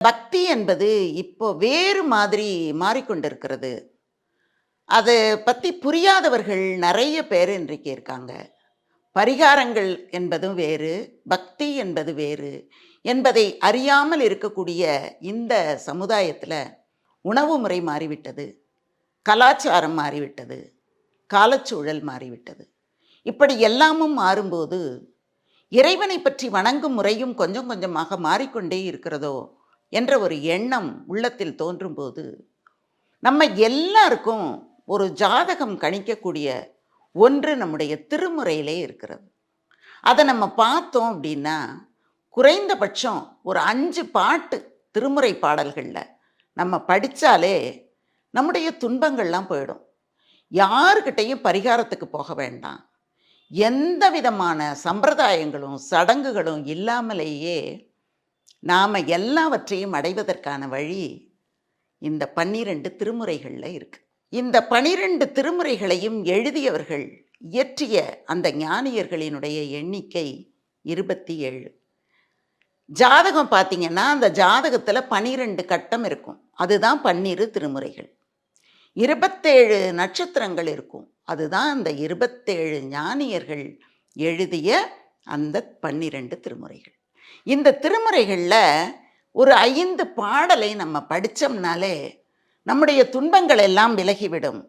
பக்தி என்பது இப்போ வேறு மாதிரி மாறிக்கொண்டிருக்கிறது. அது பத்தி புரியாதவர்கள் நெறைய பேர் இன்றைக்கு இருக்காங்க. பரிகாரங்கள் என்பதும் வேறு, பக்தி என்பது வேறு என்பதை அறியாமல் இருக்கக்கூடிய இந்த சமுதாயத்தில உணவு முறை மாறிவிட்டது. கலாச்சாரம் மாறிவிட்டது. காலச்சூழல் மாறிவிட்டது. இப்படி எல்லாமும் மாறும்போது, இறைவனை பற்றி வணங்கும் முறையும் கொஞ்சம் கொஞ்சமாக மாறிக்கொண்டே இருக்கிறதோ என்ற ஒரு எண்ணம் உள்ளத்தில் தோன்றும்போது, நம்ம எல்லாருக்கும் ஒரு ஜாதகம் கணிக்கக்கூடிய ஒன்று நம்முடைய திருமுறையிலே இருக்கிறது. அதை நம்ம பார்த்தோம் அப்படின்னா, குறைந்தபட்சம் ஒரு 5 பாட்டு திருமுறை பாடல்கள்ல நம்ம படிச்சாலே நம்முடைய துன்பங்கள்லாம் போயிடும். யார்கிட்டயும் பரிகாரத்துக்கு போக வேண்டாம். எந்த விதமான சம்பிரதாயங்களும், சடங்குகளும் இல்லாமலேயே நாம எல்லாவற்றையும் அடைவதற்கான வழி இந்த 12 திருமுறைகள்ல இருக்கு. இந்த 12 திருமுறைகளையும் எழுதியவர்கள், இயற்றிய அந்த ஞானியர்களினுடைய எண்ணிக்கை 27. ஜாதகம் பார்த்தீங்கன்னா, அந்த ஜாதகத்துல 12 கட்டம் இருக்கும். அதுதான் 12 திருமுறைகள். 27 நட்சத்திரங்கள் இருக்கும். அதுதான் அந்த 27 ஞானியர்கள் எழுதிய அந்த 12 திருமுறைகள். இந்த திருமுறைகள்ல ஒரு 5 பாடலை நம்ம படிச்சோம்னாலே, நம்முடைய துன்பங்கள் எல்லாம் விலகிவிடும்.